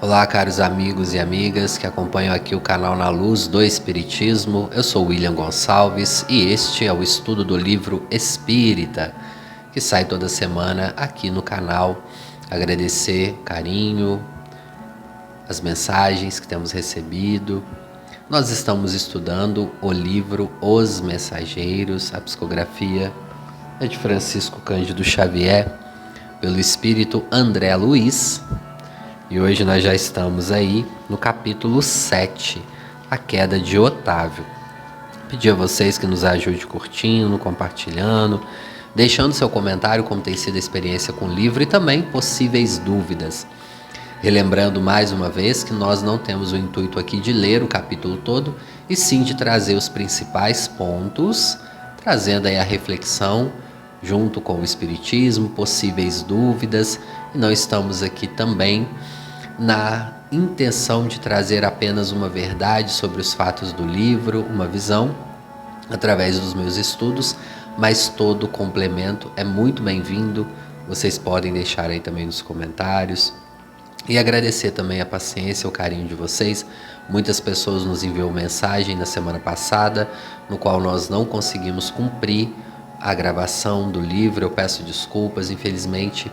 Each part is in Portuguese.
Olá, caros amigos e amigas que acompanham aqui o canal Na Luz do Espiritismo. Eu sou William Gonçalves e este é o estudo do livro Espírita, que sai toda semana aqui no canal. Agradecer o carinho, as mensagens que temos recebido. Nós estamos estudando o livro Os Mensageiros, a psicografia é de Francisco Cândido Xavier, pelo espírito André Luiz. E hoje nós já estamos aí no capítulo 7, a queda de Otávio. Pedir a vocês que nos ajudem curtindo, compartilhando, deixando seu comentário como tem sido a experiência com o livro e também possíveis dúvidas. Relembrando mais uma vez que nós não temos o intuito aqui de ler o capítulo todo, e sim de trazer os principais pontos, trazendo aí a reflexão junto com o Espiritismo, possíveis dúvidas, e não estamos aqui também na intenção de trazer apenas uma verdade sobre os fatos do livro, uma visão, através dos meus estudos, mas todo complemento é muito bem-vindo. Vocês podem deixar aí também nos comentários. E agradecer também a paciência, o carinho de vocês. Muitas pessoas nos enviou mensagem na semana passada, no qual nós não conseguimos cumprir a gravação do livro. Eu peço desculpas, infelizmente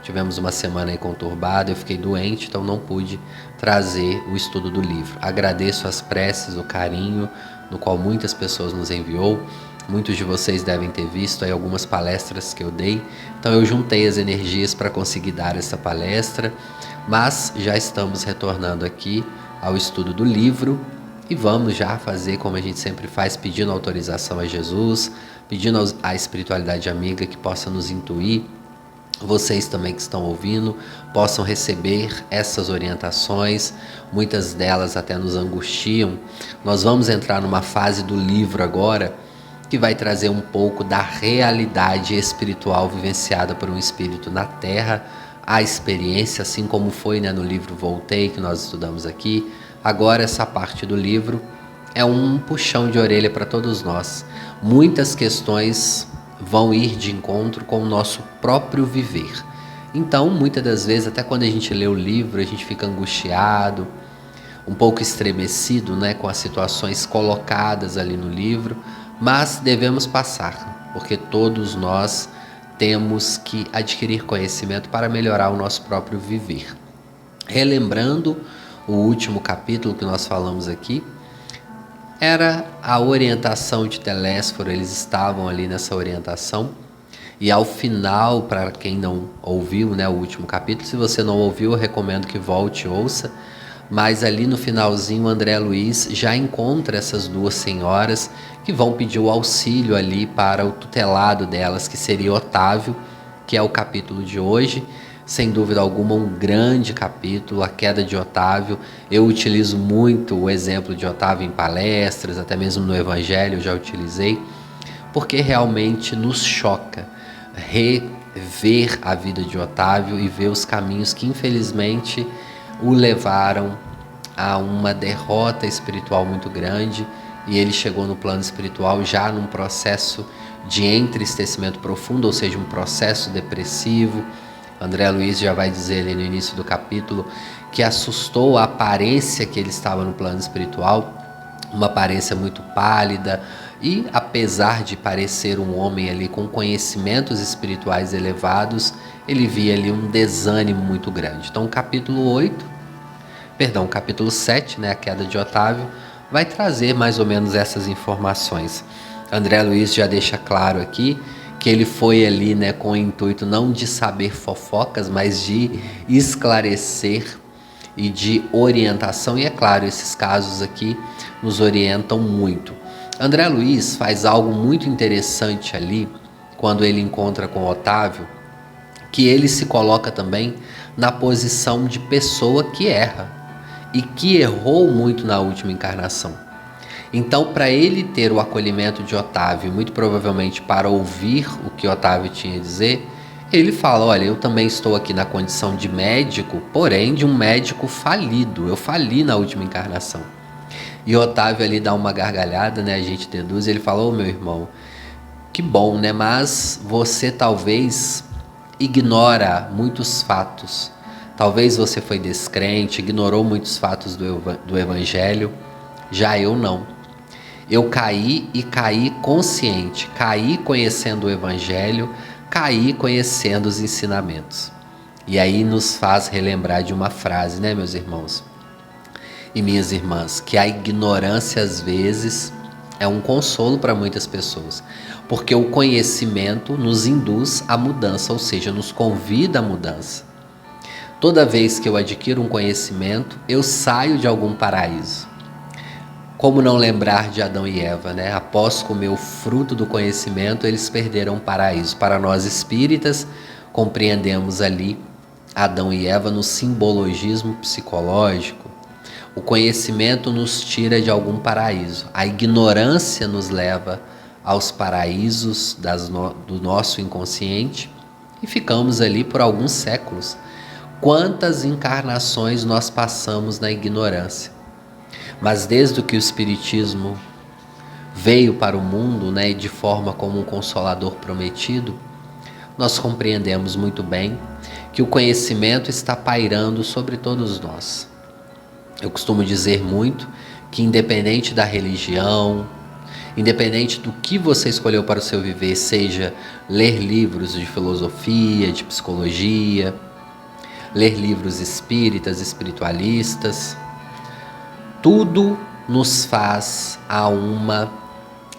tivemos uma semana aí conturbada, eu fiquei doente, então não pude trazer o estudo do livro. Agradeço as preces, o carinho, no qual muitas pessoas nos enviou. Muitos de vocês devem ter visto aí algumas palestras que eu dei, então eu juntei as energias para conseguir dar essa palestra, mas já estamos retornando aqui ao estudo do livro e vamos já fazer como a gente sempre faz, pedindo autorização a Jesus, pedindo à espiritualidade amiga que possa nos intuir. Vocês também que estão ouvindo possam receber essas orientações, muitas delas até nos angustiam. Nós vamos entrar numa fase do livro agora que vai trazer um pouco da realidade espiritual vivenciada por um espírito na Terra, a experiência, assim como foi, no livro Voltei, que nós estudamos aqui. Agora essa parte do livro é um puxão de orelha para todos nós. Muitas questões vão ir de encontro com o nosso próprio viver. Então, muitas das vezes, até quando a gente lê o livro, a gente fica angustiado, um pouco estremecido, com as situações colocadas ali no livro, mas devemos passar, porque todos nós temos que adquirir conhecimento para melhorar o nosso próprio viver. Relembrando o último capítulo que nós falamos aqui, era a orientação de Telésforo. Eles estavam ali nessa orientação, e ao final, para quem não ouviu o último capítulo, se você não ouviu, eu recomendo que volte e ouça, mas ali no finalzinho o André Luiz já encontra essas duas senhoras que vão pedir o auxílio ali para o tutelado delas, que seria Otávio, que é o capítulo de hoje. Sem dúvida alguma, um grande capítulo, a queda de Otávio. Eu utilizo muito o exemplo de Otávio em palestras, até mesmo no Evangelho eu já utilizei, porque realmente nos choca rever a vida de Otávio e ver os caminhos que infelizmente o levaram a uma derrota espiritual muito grande, e ele chegou no plano espiritual já num processo de entristecimento profundo, ou seja, um processo depressivo. André Luiz já vai dizer ali no início do capítulo que assustou a aparência que ele estava no plano espiritual, uma aparência muito pálida, e apesar de parecer um homem ali com conhecimentos espirituais elevados, ele via ali um desânimo muito grande. Então o capítulo 7, a queda de Otávio, vai trazer mais ou menos essas informações. André Luiz já deixa claro aqui que ele foi ali com o intuito não de saber fofocas, mas de esclarecer e de orientação. E é claro, esses casos aqui nos orientam muito. André Luiz faz algo muito interessante ali, quando ele encontra com Otávio, que ele se coloca também na posição de pessoa que erra e que errou muito na última encarnação. Então, para ele ter o acolhimento de Otávio, muito provavelmente para ouvir o que Otávio tinha a dizer, ele fala: olha, eu também estou aqui na condição de médico, porém de um médico falido. Eu fali na última encarnação. E Otávio ali dá uma gargalhada, a gente deduz, e ele fala: ô meu irmão, que bom, mas você talvez ignora muitos fatos. Talvez você foi descrente, ignorou muitos fatos do Evangelho. Já eu não. Eu caí e caí consciente, caí conhecendo o Evangelho, caí conhecendo os ensinamentos. E aí nos faz relembrar de uma frase, né, meus irmãos e minhas irmãs, que a ignorância às vezes é um consolo para muitas pessoas, porque o conhecimento nos induz à mudança, ou seja, nos convida à mudança. Toda vez que eu adquiro um conhecimento, eu saio de algum paraíso. Como não lembrar de Adão e Eva, né? Após comer o fruto do conhecimento, eles perderam o paraíso. Para nós espíritas, compreendemos ali Adão e Eva no simbologismo psicológico. O conhecimento nos tira de algum paraíso. A ignorância nos leva aos paraísos do nosso inconsciente e ficamos ali por alguns séculos. Quantas encarnações nós passamos na ignorância? Mas desde que o Espiritismo veio para o mundo, né, de forma como um consolador prometido, nós compreendemos muito bem que o conhecimento está pairando sobre todos nós. Eu costumo dizer muito que independente da religião, independente do que você escolheu para o seu viver, seja ler livros de filosofia, de psicologia, ler livros espíritas, espiritualistas, tudo nos faz a uma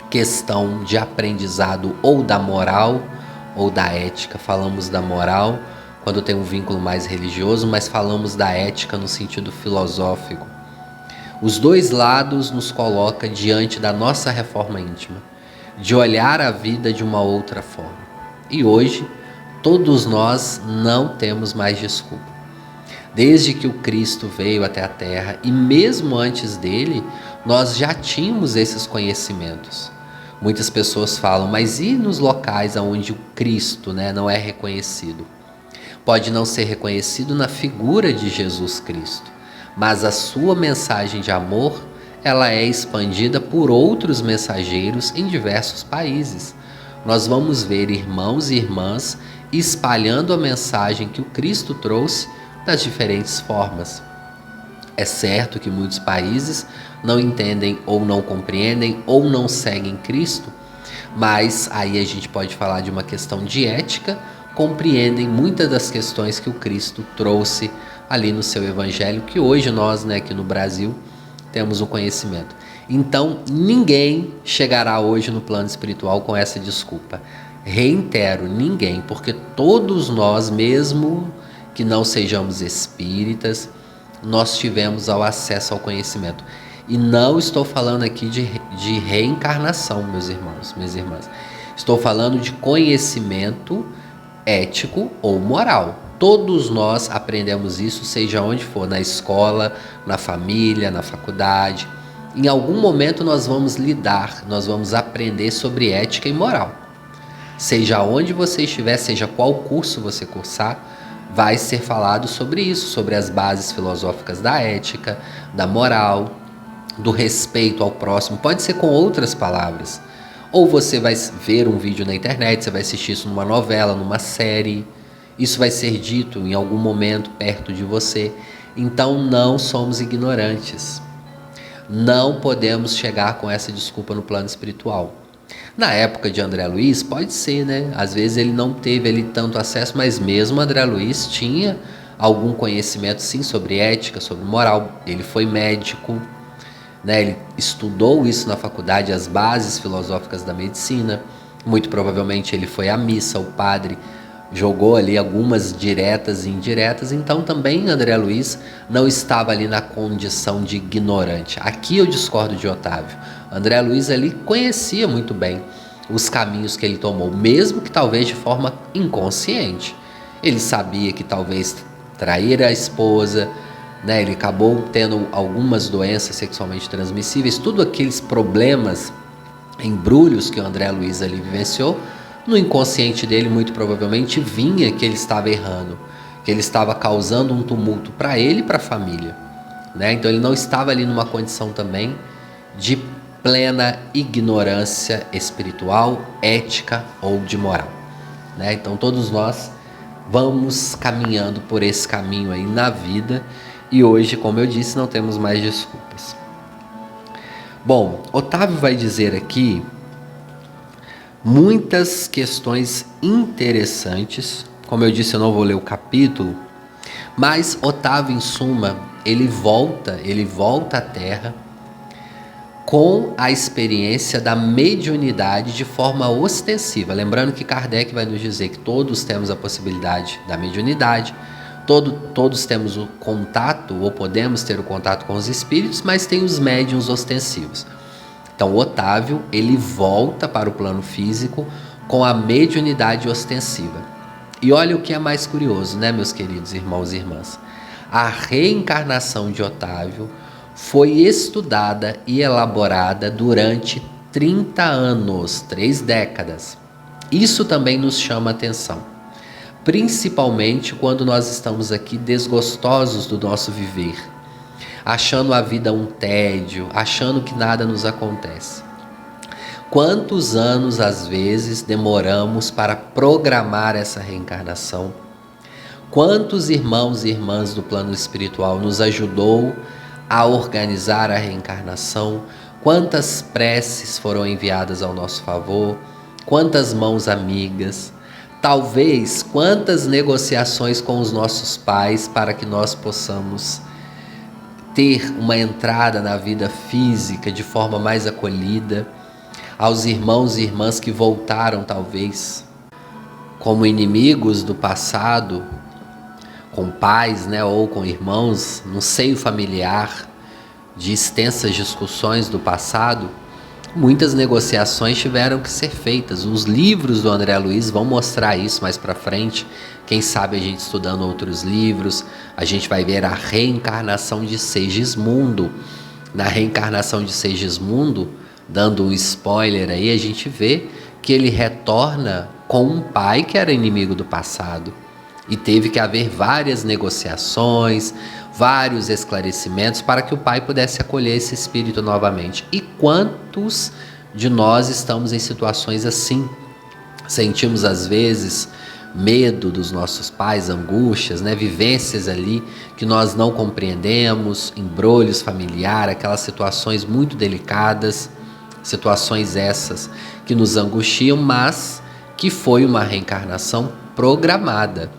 questão de aprendizado ou da moral ou da ética. Falamos da moral quando tem um vínculo mais religioso, mas falamos da ética no sentido filosófico. Os dois lados nos colocam diante da nossa reforma íntima, de olhar a vida de uma outra forma. E hoje, todos nós não temos mais desculpa. Desde que o Cristo veio até a Terra, e mesmo antes dele, nós já tínhamos esses conhecimentos. Muitas pessoas falam, mas e nos locais onde o Cristo, né, não é reconhecido? Pode não ser reconhecido na figura de Jesus Cristo, mas a sua mensagem de amor, ela é expandida por outros mensageiros em diversos países. Nós vamos ver irmãos e irmãs espalhando a mensagem que o Cristo trouxe das diferentes formas. É certo que muitos países não entendem ou não compreendem ou não seguem Cristo, mas aí a gente pode falar de uma questão de ética, compreendem muitas das questões que o Cristo trouxe ali no seu Evangelho, que hoje nós, né, aqui no Brasil, temos um conhecimento. Então, ninguém chegará hoje no plano espiritual com essa desculpa. Reitero, ninguém, porque todos nós, mesmo que não sejamos espíritas, nós tivemos ao acesso ao conhecimento. E não estou falando aqui de reencarnação, meus irmãos, minhas irmãs. Estou falando de conhecimento ético ou moral. Todos nós aprendemos isso, seja onde for, na escola, na família, na faculdade. Em algum momento nós vamos lidar, nós vamos aprender sobre ética e moral. Seja onde você estiver, seja qual curso você cursar, vai ser falado sobre isso, sobre as bases filosóficas da ética, da moral, do respeito ao próximo. Pode ser com outras palavras. Ou você vai ver um vídeo na internet, você vai assistir isso numa novela, numa série. Isso vai ser dito em algum momento perto de você. Então não somos ignorantes. Não podemos chegar com essa desculpa no plano espiritual. Na época de André Luiz, pode ser, né? Às vezes ele não teve ali tanto acesso, mas mesmo André Luiz tinha algum conhecimento sim sobre ética, sobre moral. Ele foi médico, né? Ele estudou isso na faculdade, as bases filosóficas da medicina. Muito provavelmente ele foi à missa, o padre jogou ali algumas diretas e indiretas, então também André Luiz não estava ali na condição de ignorante. Aqui eu discordo de Otávio. André Luiz ali conhecia muito bem os caminhos que ele tomou, mesmo que talvez de forma inconsciente. Ele sabia que talvez trair a esposa, né? Ele acabou tendo algumas doenças sexualmente transmissíveis, tudo aqueles problemas, embrulhos que o André Luiz ali vivenciou. No inconsciente dele, muito provavelmente, vinha que ele estava errando, que ele estava causando um tumulto para ele e para a família, né? Então ele não estava ali numa condição também de plena ignorância espiritual, ética ou de moral, né? Então todos nós vamos caminhando por esse caminho aí na vida e hoje, como eu disse, não temos mais desculpas. Bom, Otávio vai dizer aqui muitas questões interessantes. Como eu disse, eu não vou ler o capítulo, mas Otávio, em suma, ele volta à Terra com a experiência da mediunidade de forma ostensiva. Lembrando que Kardec vai nos dizer que todos temos a possibilidade da mediunidade, todos temos o contato, ou podemos ter o contato com os espíritos, mas tem os médiuns ostensivos. Então, Otávio, ele volta para o plano físico com a mediunidade ostensiva. E olha o que é mais curioso, né, meus queridos irmãos e irmãs? A reencarnação de Otávio foi estudada e elaborada durante 30 anos, 3 décadas. Isso também nos chama a atenção, principalmente quando nós estamos aqui desgostosos do nosso viver, achando a vida um tédio, achando que nada nos acontece. Quantos anos, às vezes, demoramos para programar essa reencarnação? Quantos irmãos e irmãs do plano espiritual nos ajudou a organizar a reencarnação? Quantas preces foram enviadas ao nosso favor? Quantas mãos amigas? Talvez quantas negociações com os nossos pais para que nós possamos ter uma entrada na vida física de forma mais acolhida? Aos irmãos e irmãs que voltaram, talvez, como inimigos do passado, com pais, né, ou com irmãos, no seio familiar, de extensas discussões do passado, muitas negociações tiveram que ser feitas. Os livros do André Luiz vão mostrar isso mais para frente. Quem sabe a gente estudando outros livros, a gente vai ver a reencarnação de Segismundo. Na reencarnação de Segismundo, dando um spoiler aí, a gente vê que ele retorna com um pai que era inimigo do passado. E teve que haver várias negociações, vários esclarecimentos para que o pai pudesse acolher esse espírito novamente. E quantos de nós estamos em situações assim? Sentimos às vezes medo dos nossos pais, angústias, né? Vivências ali que nós não compreendemos, embrolhos familiares, aquelas situações muito delicadas, situações essas que nos angustiam, mas que foi uma reencarnação programada.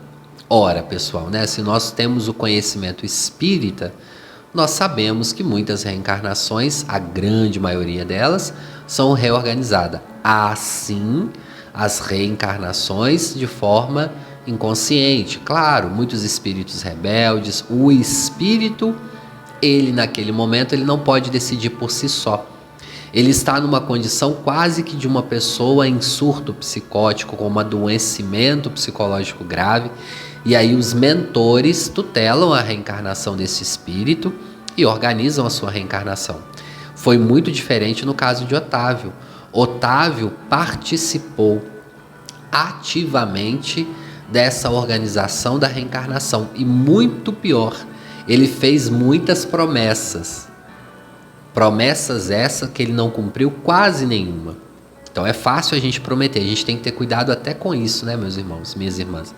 Ora, pessoal, né? Se nós temos o conhecimento espírita, nós sabemos que muitas reencarnações, a grande maioria delas, são reorganizadas. Assim, as reencarnações de forma inconsciente. Claro, muitos espíritos rebeldes, o espírito, ele naquele momento, ele não pode decidir por si só. Ele está numa condição quase que de uma pessoa em surto psicótico, com um adoecimento psicológico grave, e aí os mentores tutelam a reencarnação desse espírito e organizam a sua reencarnação. Foi muito diferente no caso de Otávio. Otávio participou ativamente dessa organização da reencarnação e, muito pior, ele fez muitas promessas. Promessas essas que ele não cumpriu quase nenhuma. Então é fácil a gente prometer, a gente tem que ter cuidado até com isso, né, meus irmãos, minhas irmãs?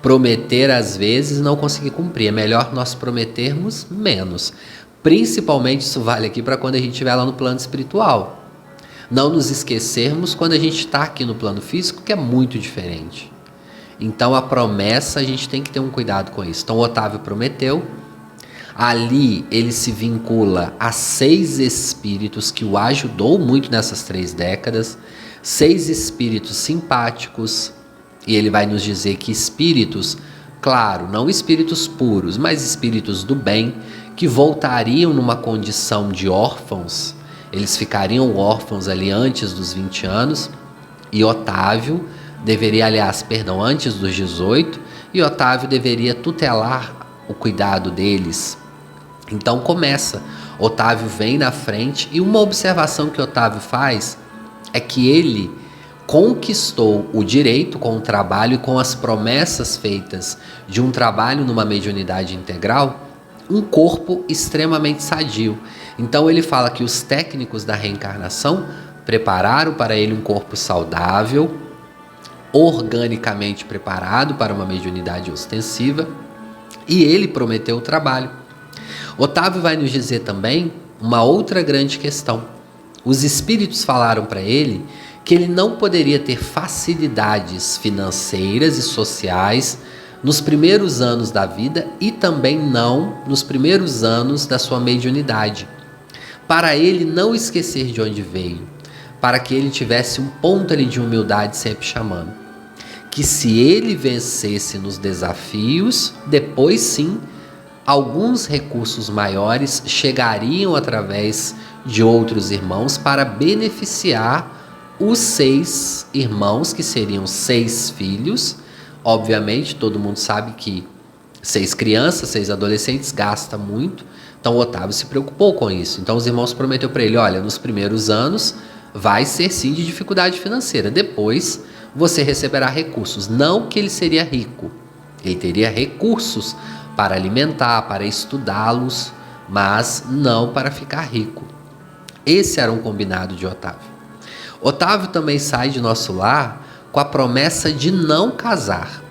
Prometer às vezes não conseguir cumprir, é melhor nós prometermos menos. Principalmente isso vale aqui para quando a gente estiver lá no plano espiritual. Não nos esquecermos quando a gente está aqui no plano físico, que é muito diferente. Então a promessa, a gente tem que ter um cuidado com isso. Então Otávio prometeu. Ali ele se vincula a 6 espíritos que o ajudou muito nessas 3 décadas, 6 espíritos simpáticos, e ele vai nos dizer que espíritos, claro, não espíritos puros, mas espíritos do bem, que voltariam numa condição de órfãos, eles ficariam órfãos ali antes dos 20 anos, e Otávio deveria, antes dos 18, e Otávio deveria tutelar o cuidado deles. Então começa, Otávio vem na frente, e uma observação que Otávio faz é que ele conquistou o direito com o trabalho e com as promessas feitas de um trabalho numa mediunidade integral, um corpo extremamente sadio. Então ele fala que os técnicos da reencarnação prepararam para ele um corpo saudável, organicamente preparado para uma mediunidade ostensiva, e ele prometeu o trabalho. Otávio vai nos dizer também uma outra grande questão. Os espíritos falaram para ele que ele não poderia ter facilidades financeiras e sociais nos primeiros anos da vida e também não nos primeiros anos da sua mediunidade, para ele não esquecer de onde veio, para que ele tivesse um ponto ali de humildade sempre chamando. Que se ele vencesse nos desafios, depois sim, alguns recursos maiores chegariam através de outros irmãos para beneficiar os 6 irmãos, que seriam 6 filhos. Obviamente, todo mundo sabe que 6 crianças, 6 adolescentes gasta muito. Então, o Otávio se preocupou com isso. Então, os irmãos prometeram para ele, olha, nos primeiros anos vai ser sim de dificuldade financeira. Depois, você receberá recursos. Não que ele seria rico. Ele teria recursos para alimentar, para estudá-los, mas não para ficar rico. Esse era um combinado de Otávio. Otávio também sai de nosso lar com a promessa de não casar.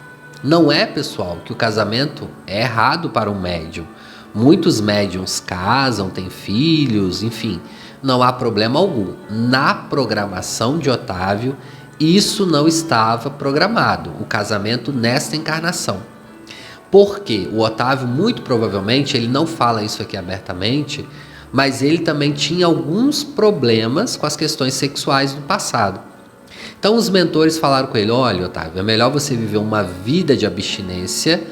Não é, pessoal, que o casamento é errado para um médium. Muitos médiums casam, têm filhos, enfim, não há problema algum. Na programação de Otávio, isso não estava programado, o casamento nesta encarnação. Porque o Otávio, muito provavelmente, ele não fala isso aqui abertamente, mas ele também tinha alguns problemas com as questões sexuais do passado. Então os mentores falaram com ele, olha, Otávio, é melhor você viver uma vida de abstinência,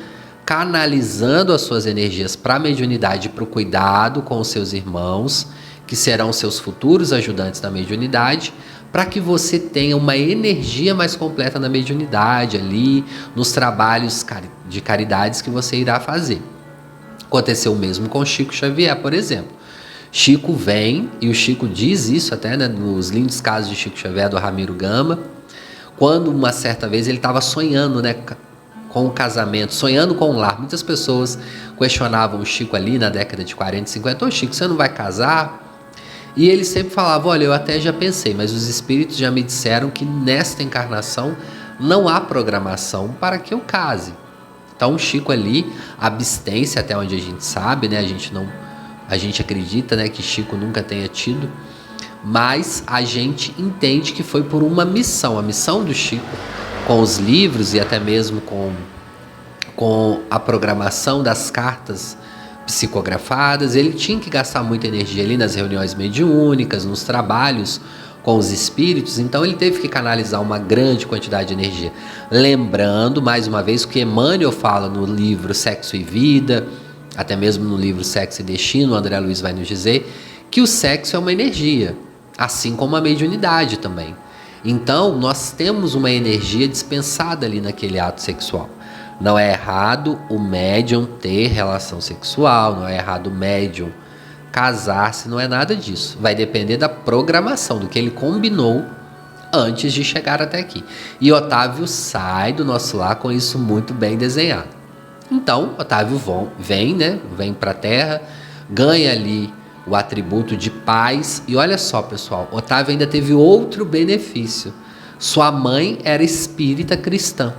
canalizando as suas energias para a mediunidade e para o cuidado com os seus irmãos, que serão seus futuros ajudantes na mediunidade, para que você tenha uma energia mais completa na mediunidade ali, nos trabalhos de caridades que você irá fazer. Aconteceu o mesmo com Chico Xavier, por exemplo. Chico vem, e o Chico diz isso até, né, nos lindos casos de Chico Xavier, do Ramiro Gama, quando uma certa vez ele estava sonhando, né, com o casamento, sonhando com o lar. Muitas pessoas questionavam o Chico ali na década de 40 e 50, ô Chico, você não vai casar? E ele sempre falava, olha, eu até já pensei, mas os espíritos já me disseram que nesta encarnação não há programação para que eu case. Então o Chico ali, abstência até onde a gente sabe, né, a gente acredita, né, que Chico nunca tenha tido, mas a gente entende que foi por uma missão, a missão do Chico com os livros e até mesmo com a programação das cartas psicografadas. Ele tinha que gastar muita energia ali nas reuniões mediúnicas, nos trabalhos com os espíritos, então ele teve que canalizar uma grande quantidade de energia. Lembrando, mais uma vez, o que Emmanuel fala no livro Sexo e Vida, até mesmo no livro Sexo e Destino, o André Luiz vai nos dizer que o sexo é uma energia, assim como a mediunidade também. Então, nós temos uma energia dispensada ali naquele ato sexual. Não é errado o médium ter relação sexual, não é errado o médium casar-se, não é nada disso. Vai depender da programação, do que ele combinou antes de chegar até aqui. E Otávio sai do nosso lar com isso muito bem desenhado. Então, Otávio vem para a Terra, ganha ali o atributo de paz. E olha só, pessoal, Otávio ainda teve outro benefício. Sua mãe era espírita cristã.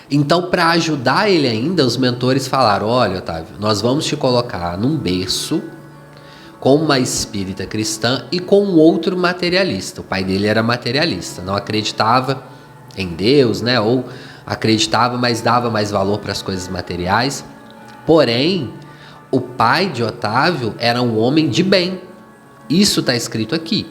Então, para ajudar ele ainda, os mentores falaram, olha, Otávio, nós vamos te colocar num berço com uma espírita cristã e com um outro materialista. O pai dele era materialista, não acreditava em Deus, né? Ou acreditava, mas dava mais valor para as coisas materiais. Porém, o pai de Otávio era um homem de bem. Isso está escrito aqui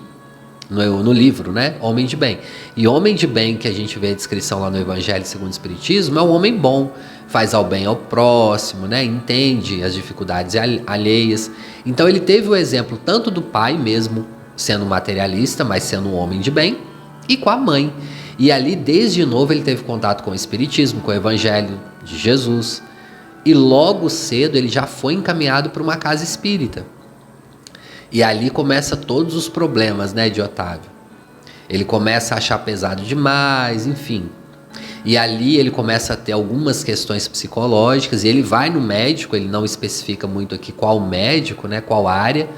no livro, né? Homem de bem. E homem de bem, que a gente vê a descrição lá no Evangelho segundo o Espiritismo, é um homem bom, faz ao bem ao próximo, né? Entende as dificuldades alheias. Então ele teve o exemplo tanto do pai mesmo, sendo materialista, mas sendo um homem de bem, e com a mãe. E ali, desde novo, ele teve contato com o Espiritismo, com o Evangelho de Jesus. E logo cedo ele já foi encaminhado para uma casa espírita. E ali começa todos os problemas, né, de Otávio. Ele começa a achar pesado demais, enfim. E ali ele começa a ter algumas questões psicológicas, e ele vai no médico, ele não especifica muito aqui qual médico, né, qual área,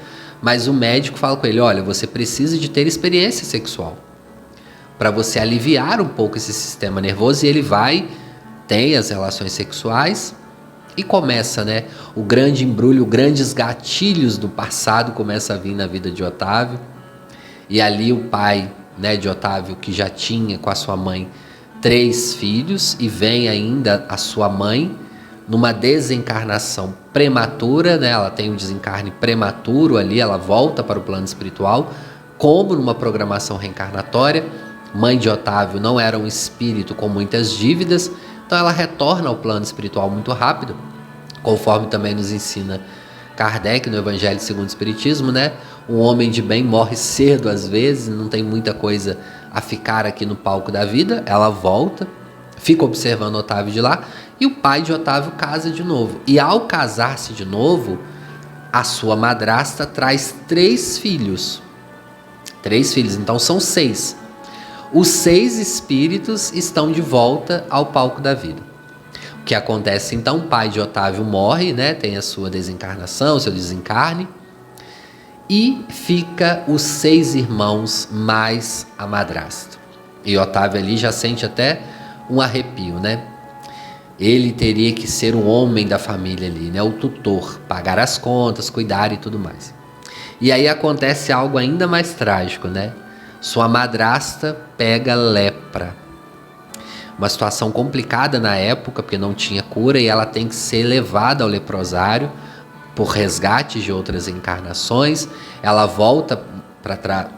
mas o médico fala com ele, olha, você precisa de ter experiência sexual, para você aliviar um pouco esse sistema nervoso, e ele vai, tem as relações sexuais e começa, né, o grande embrulho, grandes gatilhos do passado começa a vir na vida de Otávio. E ali o pai, né, de Otávio, que já tinha com a sua mãe 3 filhos, e vem ainda a sua mãe numa desencarnação prematura, né? Ela tem um desencarne prematuro ali, ela volta para o plano espiritual, como numa programação reencarnatória. Mãe de Otávio não era um espírito com muitas dívidas, então ela retorna ao plano espiritual muito rápido, conforme também nos ensina Kardec no Evangelho segundo o Espiritismo, né? Um homem de bem morre cedo às vezes, não tem muita coisa a ficar aqui no palco da vida. Ela volta, fica observando Otávio de lá, e o pai de Otávio casa de novo. E ao casar-se de novo, a sua madrasta traz 3 filhos. 3 filhos, então são 6. Os 6 espíritos estão de volta ao palco da vida. O que acontece então? O pai de Otávio morre, né? Tem a sua desencarnação, seu desencarne, e fica os 6 irmãos mais a madrasta. E Otávio ali já sente até um arrepio, né? Ele teria que ser o homem da família ali, né? O tutor, pagar as contas, cuidar e tudo mais. E aí acontece algo ainda mais trágico, né? Sua madrasta pega lepra. Uma situação complicada na época, porque não tinha cura, e ela tem que ser levada ao leprosário por resgate de outras encarnações. Ela volta para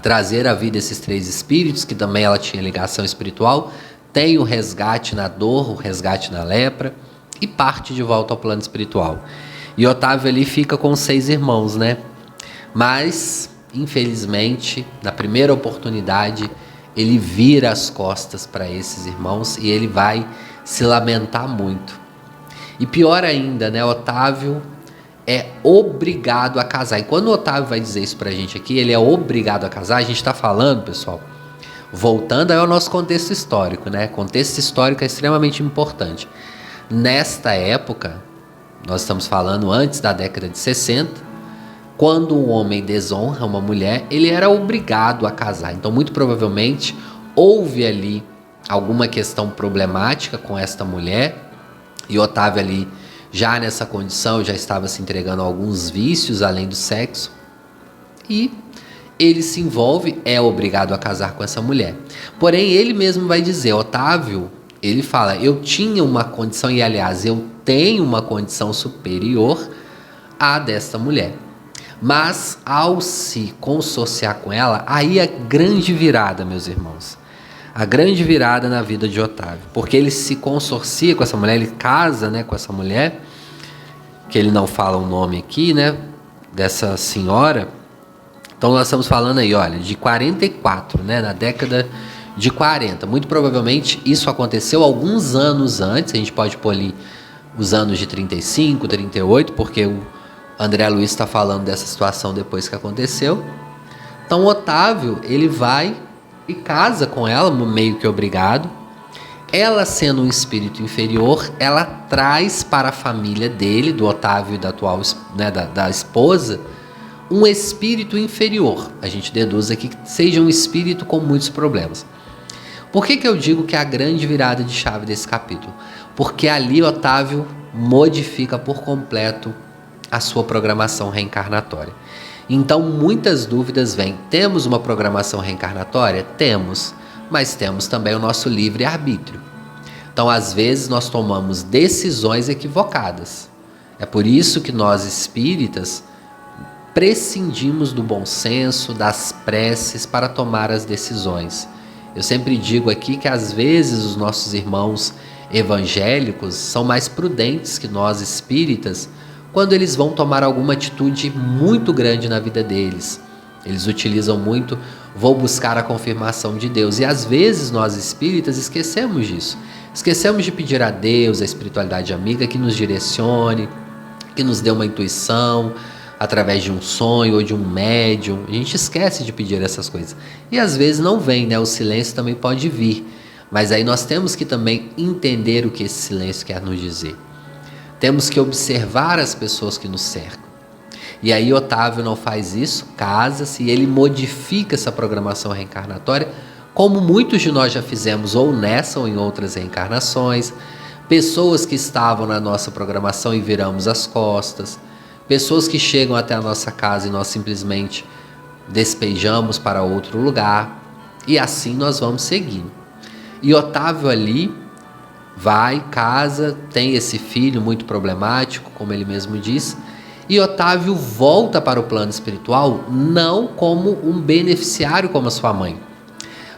trazer à vida esses 3 espíritos, que também ela tinha ligação espiritual, tem o resgate na dor, o resgate na lepra, e parte de volta ao plano espiritual. E Otávio ali fica com 6 irmãos, né? Mas, infelizmente, na primeira oportunidade, ele vira as costas para esses irmãos e ele vai se lamentar muito. E pior ainda, né? Otávio é obrigado a casar. E quando o Otávio vai dizer isso pra gente aqui, ele é obrigado a casar, a gente está falando, pessoal, voltando ao nosso contexto histórico, né? Contexto histórico é extremamente importante. Nesta época, nós estamos falando antes da década de 60, quando um homem desonra uma mulher, ele era obrigado a casar. Então, muito provavelmente, houve ali alguma questão problemática com esta mulher, e Otávio ali, já nessa condição, já estava se entregando a alguns vícios além do sexo, e ele se envolve, é obrigado a casar com essa mulher. Porém, ele mesmo vai dizer, Otávio, ele fala, eu tinha uma condição, e aliás, eu tenho uma condição superior à desta mulher. Mas ao se consorciar com ela, aí a grande virada, meus irmãos, a grande virada na vida de Otávio, porque ele se consorcia com essa mulher, ele casa, né, com essa mulher, que ele não fala o nome aqui, né, dessa senhora. Então nós estamos falando aí, olha, de 44, né, na década de 40. Muito provavelmente isso aconteceu alguns anos antes, a gente pode pôr ali os anos de 35, 38, porque o André Luiz está falando dessa situação depois que aconteceu. Então Otávio, ele vai e casa com ela, meio que obrigado. Ela, sendo um espírito inferior, ela traz para a família dele, do Otávio e da atual, né, da esposa, um espírito inferior. A gente deduz aqui que seja um espírito com muitos problemas. Por que eu digo que é a grande virada de chave desse capítulo? Porque ali Otávio modifica por completo a sua programação reencarnatória. Então muitas dúvidas vêm. Temos uma programação reencarnatória? Temos, mas temos também o nosso livre-arbítrio. Então às vezes nós tomamos decisões equivocadas. É por isso que nós espíritas prescindimos do bom senso, das preces para tomar as decisões. Eu sempre digo aqui que às vezes os nossos irmãos evangélicos são mais prudentes que nós espíritas quando eles vão tomar alguma atitude muito grande na vida deles. Eles utilizam muito, vou buscar a confirmação de Deus. E às vezes nós espíritas esquecemos disso. Esquecemos de pedir a Deus, a espiritualidade amiga, que nos direcione, que nos dê uma intuição, através de um sonho ou de um médium. A gente esquece de pedir essas coisas. E às vezes não vem, né? O silêncio também pode vir. Mas aí nós temos que também entender o que esse silêncio quer nos dizer. Temos que observar as pessoas que nos cercam. E aí Otávio não faz isso, casa-se, e ele modifica essa programação reencarnatória como muitos de nós já fizemos ou nessa ou em outras reencarnações, pessoas que estavam na nossa programação e viramos as costas, pessoas que chegam até a nossa casa e nós simplesmente despejamos para outro lugar, e assim nós vamos seguindo. E Otávio ali vai, casa, tem esse filho muito problemático, como ele mesmo diz, e Otávio volta para o plano espiritual não como um beneficiário como a sua mãe.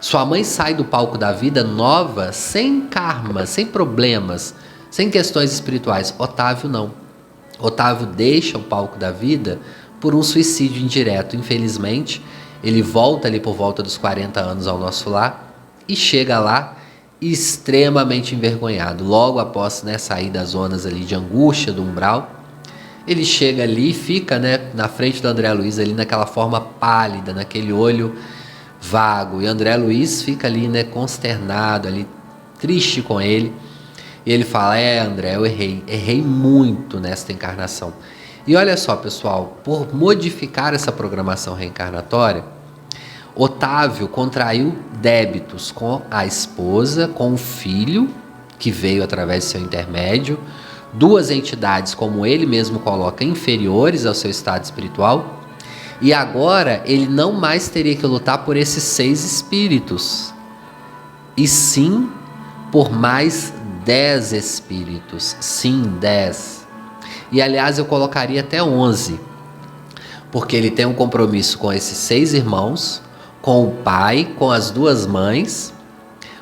Sua mãe sai do palco da vida nova, sem karma, sem problemas, sem questões espirituais. Otávio não. Otávio deixa o palco da vida por um suicídio indireto. Infelizmente, ele volta ali por volta dos 40 anos ao nosso lar e chega lá extremamente envergonhado. Logo após, sair das zonas ali de angústia, do umbral, ele chega ali e fica, na frente do André Luiz, ali naquela forma pálida, naquele olho vago. E André Luiz fica ali, consternado, ali, triste com ele. E ele fala: André, eu errei muito nesta encarnação. E olha só, pessoal, por modificar essa programação reencarnatória, Otávio contraiu débitos com a esposa, com o filho, que veio através de seu intermédio, duas entidades, como ele mesmo coloca, inferiores ao seu estado espiritual, e agora ele não mais teria que lutar por esses 6 espíritos, e sim por mais 10 espíritos. Sim, 10. E aliás, eu colocaria até 11, porque ele tem um compromisso com esses 6 irmãos, com o pai, com as 2 mães,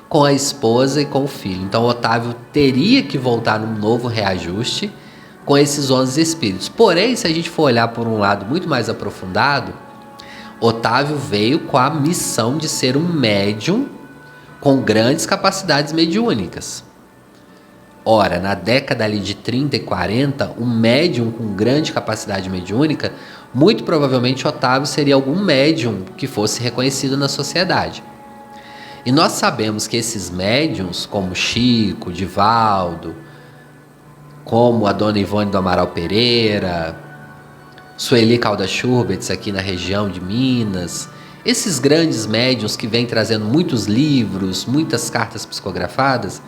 com a esposa e com o filho. Então Otávio teria que voltar num novo reajuste com esses 11 espíritos. Porém, se a gente for olhar por um lado muito mais aprofundado, Otávio veio com a missão de ser um médium com grandes capacidades mediúnicas. Ora, na década ali de 30 e 40, um médium com grande capacidade mediúnica, muito provavelmente Otávio seria algum médium que fosse reconhecido na sociedade. E nós sabemos que esses médiums, como Chico, Divaldo, como a dona Ivone do Amaral Pereira, Sueli Caldas Schurbetz aqui na região de Minas, esses grandes médiums que vêm trazendo muitos livros, muitas cartas psicografadas,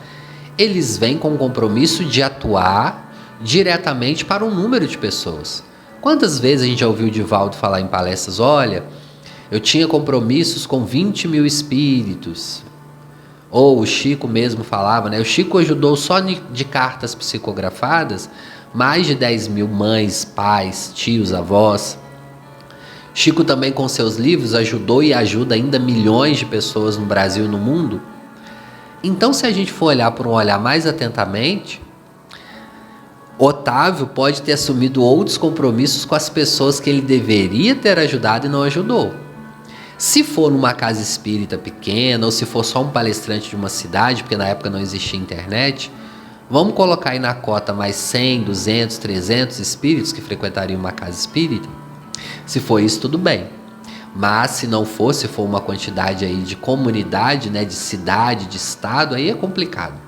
eles vêm com o compromisso de atuar diretamente para um número de pessoas. Quantas vezes a gente já ouviu o Divaldo falar em palestras: olha, eu tinha compromissos com 20 mil espíritos. Ou o Chico mesmo falava, O Chico ajudou só de cartas psicografadas mais de 10 mil mães, pais, tios, avós. Chico também, com seus livros, ajudou e ajuda ainda milhões de pessoas no Brasil e no mundo. Então, se a gente for olhar por um olhar mais atentamente, Otávio pode ter assumido outros compromissos com as pessoas que ele deveria ter ajudado e não ajudou. Se for numa casa espírita pequena, ou se for só um palestrante de uma cidade, porque na época não existia internet, vamos colocar aí na cota mais 100, 200, 300 espíritos que frequentariam uma casa espírita. Se for isso, tudo bem. Mas se não for, se for uma quantidade aí de comunidade, de cidade, de estado, aí é complicado.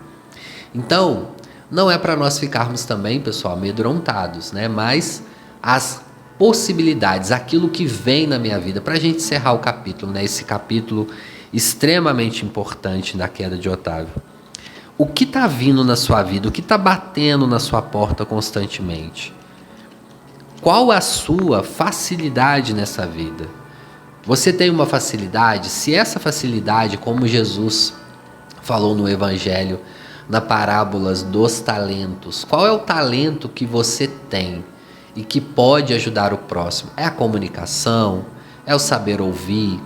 Então, não é para nós ficarmos também, pessoal, amedrontados, mas as possibilidades, aquilo que vem na minha vida, para a gente encerrar o capítulo, esse capítulo extremamente importante na queda de Otávio. O que está vindo na sua vida, o que está batendo na sua porta constantemente? Qual a sua facilidade nessa vida? Você tem uma facilidade? Se essa facilidade, como Jesus falou no Evangelho, na parábolas dos talentos, qual é o talento que você tem e que pode ajudar o próximo? É a comunicação? É o saber ouvir?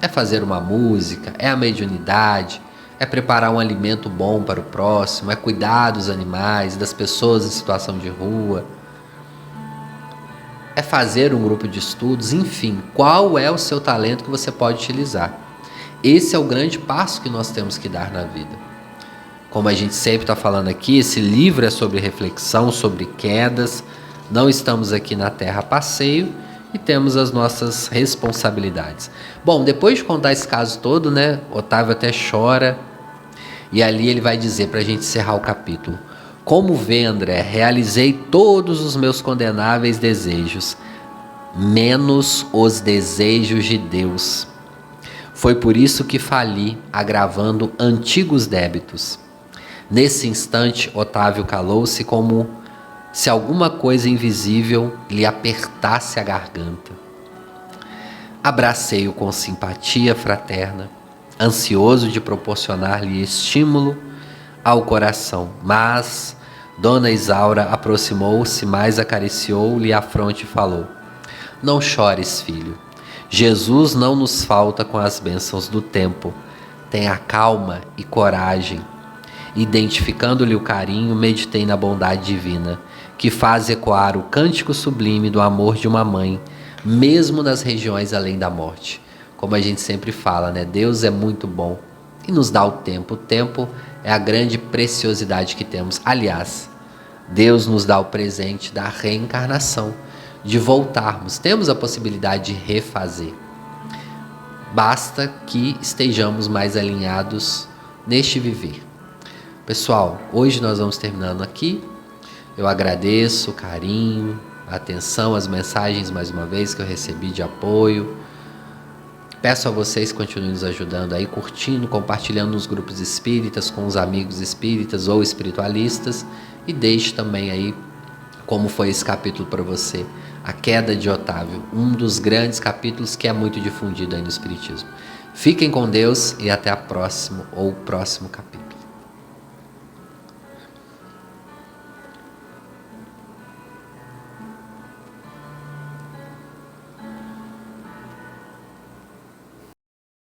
É fazer uma música? É a mediunidade? É preparar um alimento bom para o próximo? É cuidar dos animais, das pessoas em situação de rua? É fazer um grupo de estudos? Enfim, qual é o seu talento que você pode utilizar? Esse é o grande passo que nós temos que dar na vida. Como a gente sempre está falando aqui, esse livro é sobre reflexão, sobre quedas. Não estamos aqui na terra a passeio e temos as nossas responsabilidades. Bom, depois de contar esse caso todo, Otávio até chora. E ali ele vai dizer, para a gente encerrar o capítulo: como vê, André, realizei todos os meus condenáveis desejos, menos os desejos de Deus. Foi por isso que fali, agravando antigos débitos. Nesse instante, Otávio calou-se como se alguma coisa invisível lhe apertasse a garganta. Abracei-o com simpatia fraterna, ansioso de proporcionar-lhe estímulo ao coração, mas Dona Isaura aproximou-se mais, acariciou-lhe a fronte e falou: Não chores, filho. Jesus não nos falta com as bênçãos do tempo. Tenha calma e coragem. Identificando-lhe o carinho, meditei na bondade divina, que faz ecoar o cântico sublime do amor de uma mãe, mesmo nas regiões além da morte. Como a gente sempre fala, né? Deus é muito bom e nos dá o tempo. O tempo é a grande preciosidade que temos. Aliás, Deus nos dá o presente da reencarnação, de voltarmos. Temos a possibilidade de refazer. Basta que estejamos mais alinhados neste viver. Pessoal, hoje nós vamos terminando aqui. Eu agradeço o carinho, a atenção, as mensagens mais uma vez que eu recebi de apoio. Peço a vocês que continuem nos ajudando aí, curtindo, compartilhando nos grupos espíritas, com os amigos espíritas ou espiritualistas. E deixe também aí como foi esse capítulo para você, A Queda de Otávio, um dos grandes capítulos que é muito difundido aí no Espiritismo. Fiquem com Deus e até a próxima ou próximo capítulo.